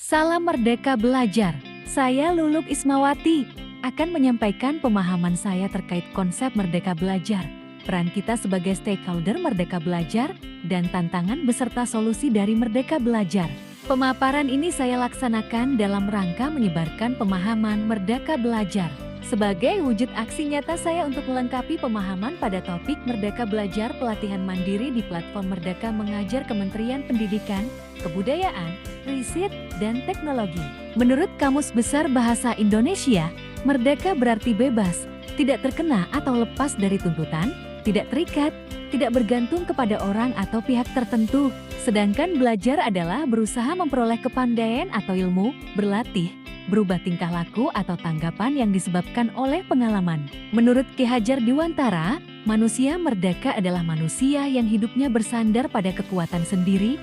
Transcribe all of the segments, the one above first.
Salam Merdeka Belajar, saya Luluk Ismawati akan menyampaikan pemahaman saya terkait konsep Merdeka Belajar, peran kita sebagai stakeholder Merdeka Belajar, dan tantangan beserta solusi dari Merdeka Belajar. Pemaparan ini saya laksanakan dalam rangka menyebarkan pemahaman Merdeka Belajar. Sebagai wujud aksi nyata saya untuk melengkapi pemahaman pada topik Merdeka Belajar pelatihan mandiri di platform Merdeka Mengajar Kementerian Pendidikan, Kebudayaan, Riset, dan Teknologi. Menurut Kamus Besar Bahasa Indonesia, merdeka berarti bebas, tidak terkena atau lepas dari tuntutan, tidak terikat, tidak bergantung kepada orang atau pihak tertentu. Sedangkan belajar adalah berusaha memperoleh kepandaian atau ilmu, berlatih, berubah tingkah laku atau tanggapan yang disebabkan oleh pengalaman. Menurut Ki Hajar Dewantara, manusia merdeka adalah manusia yang hidupnya bersandar pada kekuatan sendiri,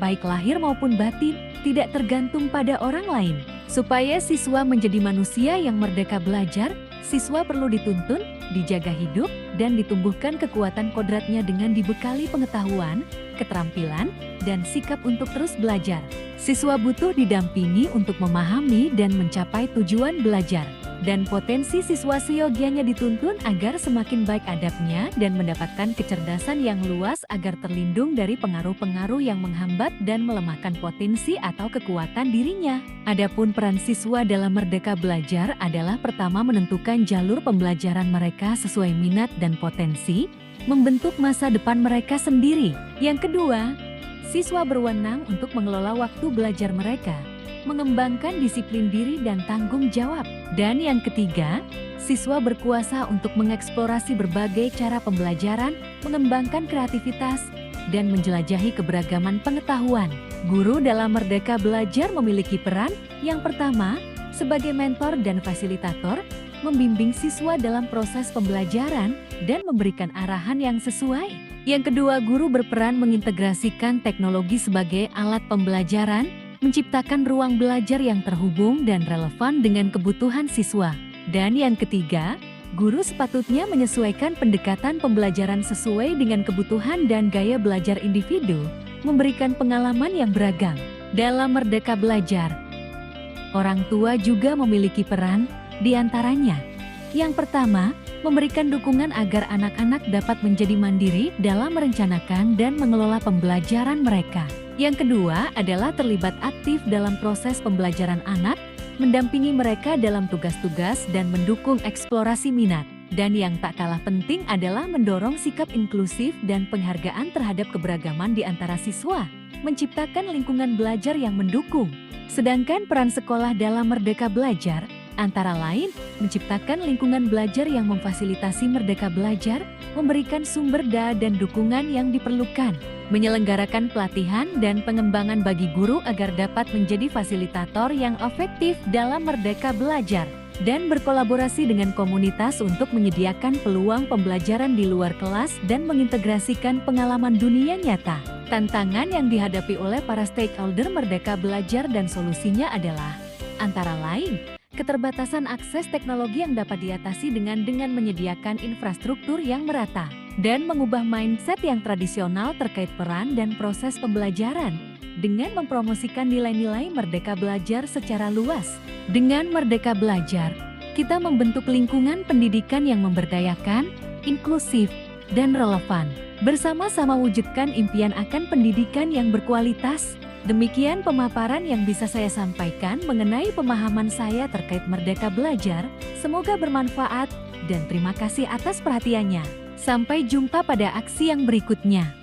baik lahir maupun batin, tidak tergantung pada orang lain. Supaya siswa menjadi manusia yang merdeka belajar, siswa perlu dituntun, dijaga hidup, dan ditumbuhkan kekuatan kodratnya dengan dibekali pengetahuan, keterampilan, dan sikap untuk terus belajar. Siswa butuh didampingi untuk memahami dan mencapai tujuan belajar. Dan potensi siswa seyogianya dituntun agar semakin baik adabnya dan mendapatkan kecerdasan yang luas agar terlindung dari pengaruh-pengaruh yang menghambat dan melemahkan potensi atau kekuatan dirinya. Adapun peran siswa dalam Merdeka Belajar adalah pertama menentukan jalur pembelajaran mereka sesuai minat dan potensi, membentuk masa depan mereka sendiri. Yang kedua, siswa berwenang untuk mengelola waktu belajar mereka, mengembangkan disiplin diri dan tanggung jawab. Dan yang ketiga, siswa berkuasa untuk mengeksplorasi berbagai cara pembelajaran, mengembangkan kreativitas, dan menjelajahi keberagaman pengetahuan. Guru dalam Merdeka Belajar memiliki peran yang pertama, sebagai mentor dan fasilitator, membimbing siswa dalam proses pembelajaran dan memberikan arahan yang sesuai. Yang kedua, guru berperan mengintegrasikan teknologi sebagai alat pembelajaran, menciptakan ruang belajar yang terhubung dan relevan dengan kebutuhan siswa. Dan yang ketiga, guru sepatutnya menyesuaikan pendekatan pembelajaran sesuai dengan kebutuhan dan gaya belajar individu, memberikan pengalaman yang beragam. Dalam Merdeka Belajar, orang tua juga memiliki peran, di antaranya. Yang pertama, memberikan dukungan agar anak-anak dapat menjadi mandiri dalam merencanakan dan mengelola pembelajaran mereka. Yang kedua adalah terlibat aktif dalam proses pembelajaran anak, mendampingi mereka dalam tugas-tugas dan mendukung eksplorasi minat. Dan yang tak kalah penting adalah mendorong sikap inklusif dan penghargaan terhadap keberagaman di antara siswa, menciptakan lingkungan belajar yang mendukung. Sedangkan peran sekolah dalam Merdeka Belajar, antara lain, menciptakan lingkungan belajar yang memfasilitasi Merdeka Belajar, memberikan sumber daya dan dukungan yang diperlukan, menyelenggarakan pelatihan dan pengembangan bagi guru agar dapat menjadi fasilitator yang efektif dalam Merdeka Belajar, dan berkolaborasi dengan komunitas untuk menyediakan peluang pembelajaran di luar kelas dan mengintegrasikan pengalaman dunia nyata. Tantangan yang dihadapi oleh para stakeholder Merdeka Belajar dan solusinya adalah, antara lain, keterbatasan akses teknologi yang dapat diatasi dengan menyediakan infrastruktur yang merata, dan mengubah mindset yang tradisional terkait peran dan proses pembelajaran, dengan mempromosikan nilai-nilai Merdeka Belajar secara luas. Dengan Merdeka Belajar, kita membentuk lingkungan pendidikan yang memberdayakan, inklusif, dan relevan. Bersama-sama wujudkan impian akan pendidikan yang berkualitas. Demikian pemaparan yang bisa saya sampaikan mengenai pemahaman saya terkait Merdeka Belajar. Semoga bermanfaat dan terima kasih atas perhatiannya. Sampai jumpa pada aksi yang berikutnya.